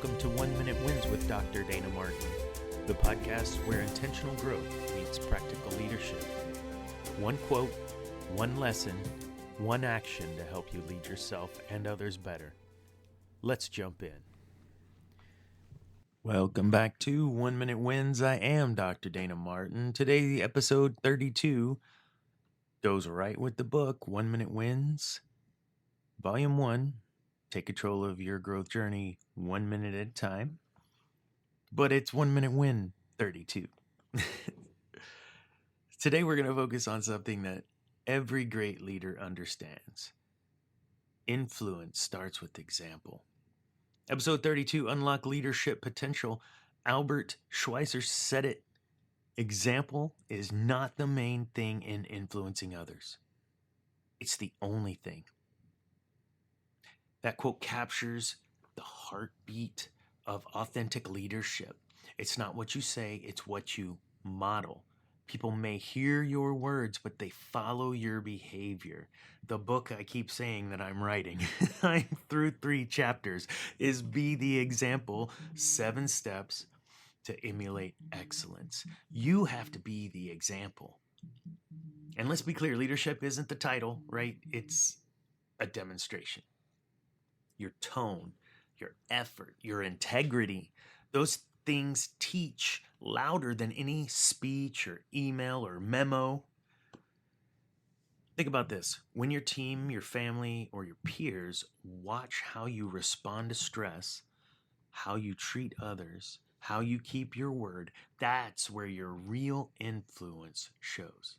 welcome to 1 Minute Wins with Dr. Dana Martin, the podcast where intentional growth meets practical leadership. One quote, one lesson, one action to help you lead yourself and others better. Let's jump in. Welcome back to 1 Minute Wins. I am Dr. Dana Martin. Today, episode 32 goes right with the book, 1 Minute Wins, Volume 1. Take control of your growth journey 1 minute at a time. But it's 1 Minute Win 32. Today we're going to focus on something that every great leader understands. Influence starts with example. Episode 32, Unlock Leadership Potential. Albert Schweitzer said it. Example is not the main thing in influencing others. It's the only thing. That quote captures the heartbeat of authentic leadership. It's not what you say, it's what you model. People may hear your words, but they follow your behavior. The book I keep saying that I'm writing, I'm through 3 chapters, is Be the Example, 7 Steps to Emulate Excellence. You have to be the example. And let's be clear, leadership isn't the title, right? It's a demonstration. Your tone, your effort, your integrity, those things teach louder than any speech or email or memo. Think about this. When your team, your family, or your peers watch how you respond to stress, how you treat others, how you keep your word, that's where your real influence shows.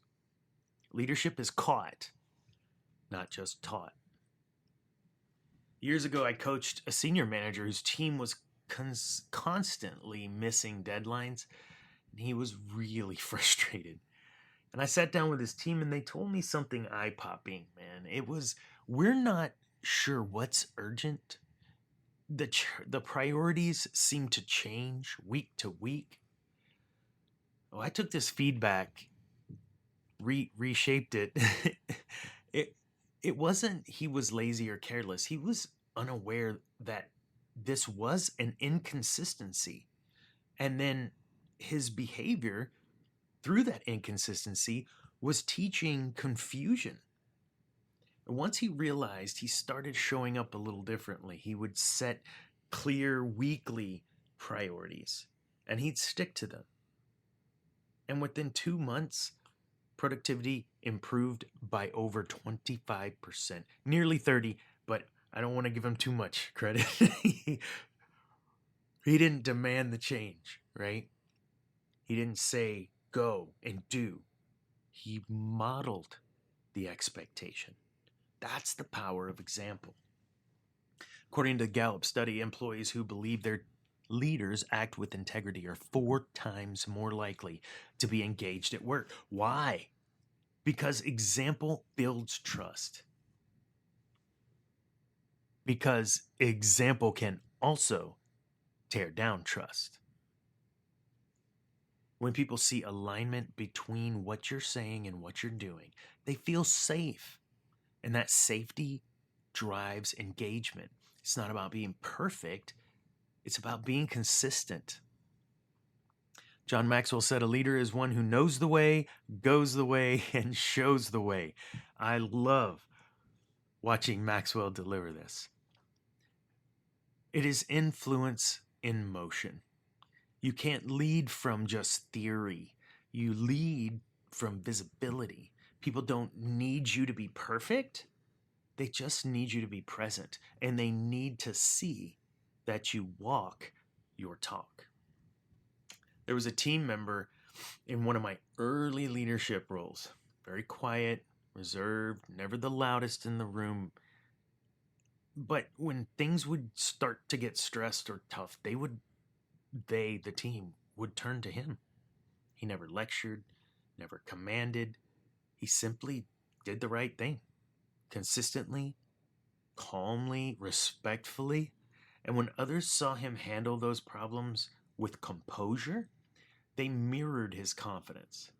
Leadership is caught, not just taught. Years ago, I coached a senior manager whose team was constantly missing deadlines, and he was really frustrated. And I sat down with his team, and they told me something eye-popping, man. It was, we're not sure what's urgent. The priorities seem to change week to week. Well, I took this feedback, reshaped it. It wasn't he was lazy or careless. He was unaware that this was an inconsistency. And then his behavior through that inconsistency was teaching confusion. And once he realized, he started showing up a little differently. He would set clear weekly priorities and he'd stick to them. And within 2 months, productivity improved by over 25%, nearly 30, but I don't want to give him too much credit. He didn't demand the change, right? He didn't say, go and do. He modeled the expectation. That's the power of example. According to the Gallup study, employees who believe their leaders act with integrity are 4 times more likely to be engaged at work. Why? Because example builds trust. Because example can also tear down trust. When people see alignment between what you're saying and what you're doing, they feel safe. And that safety drives engagement. It's not about being perfect. It's about being consistent. John Maxwell said a leader is one who knows the way, goes the way, and shows the way. I love watching Maxwell deliver this. It is influence in motion. You can't lead from just theory. You lead from visibility. People don't need you to be perfect. They just need you to be present. And they need to see that you walk your talk. There was a team member in one of my early leadership roles. Very quiet, reserved, never the loudest in the room. But when things would start to get stressed or tough, the team, would turn to him. He never lectured, never commanded. He simply did the right thing. Consistently, calmly, respectfully. And when others saw him handle those problems with composure, they mirrored his confidence.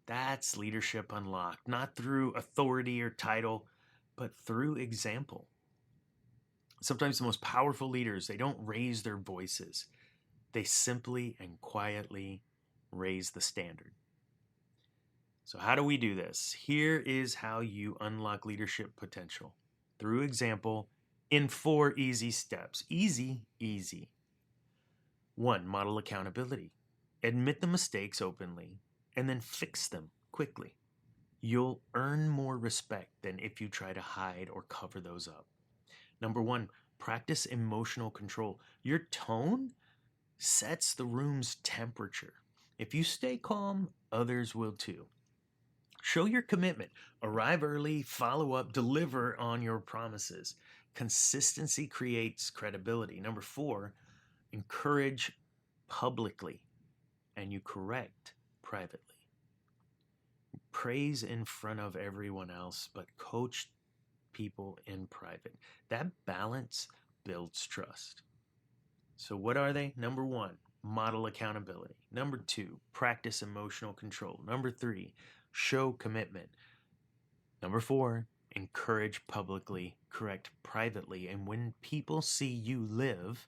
That's leadership unlocked, not through authority or title, but through example. Sometimes the most powerful leaders, they don't raise their voices. They simply and quietly raise the standard. So how do we do this? Here is how you unlock leadership potential. Through example, in 4 easy steps. Easy, easy. 1, model accountability. Admit the mistakes openly and then fix them quickly. You'll earn more respect than if you try to hide or cover those up. Number 1, practice emotional control. Your tone sets the room's temperature. If you stay calm, others will too. Show your commitment. Arrive early, follow up, deliver on your promises. Consistency creates credibility. Number 4, encourage publicly and you correct privately. Praise in front of everyone else, but coach people in private. That balance builds trust. So what are they? Number 1, model accountability. Number 2, practice emotional control. Number 3, show commitment. Number 4, encourage publicly, correct privately. And when people see you live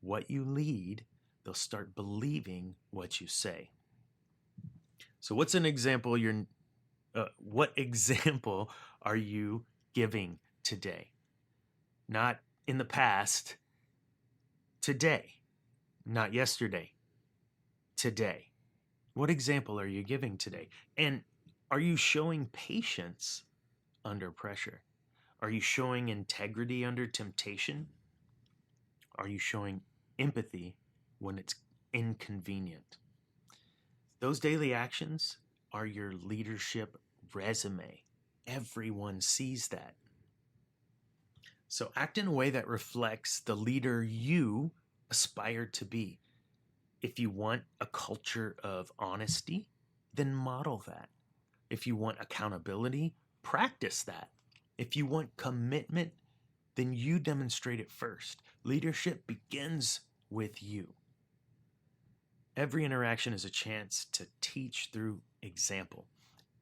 what you lead, they'll start believing what you say. So what example are you giving today? Not in the past, today. Not yesterday, today. What example are you giving today? And are you showing patience under pressure? Are you showing integrity under temptation? Are you showing empathy when it's inconvenient? Those daily actions are your leadership resume. Everyone sees that. So act in a way that reflects the leader you aspire to be. If you want a culture of honesty, then model that. If you want accountability, practice that. If you want commitment, then you demonstrate it first. Leadership begins with you. Every interaction is a chance to teach through example.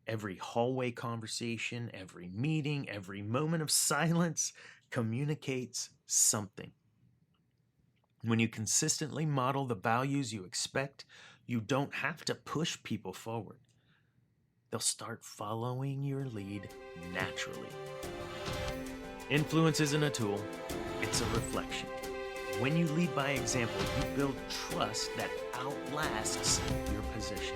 Every hallway conversation, every meeting, every moment of silence communicates something. When you consistently model the values you expect, you don't have to push people forward. They'll start following your lead naturally. Influence isn't a tool, it's a reflection. When you lead by example, you build trust that outlasts your position.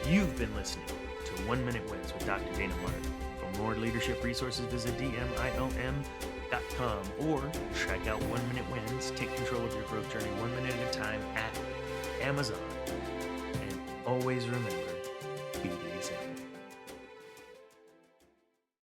You've been listening to 1 Minute Wins with Dr. Dana Martin. For more leadership resources, visit DMILM.com or check out 1 Minute Wins. Take control of your growth journey 1 minute at a time at Amazon. And always remember,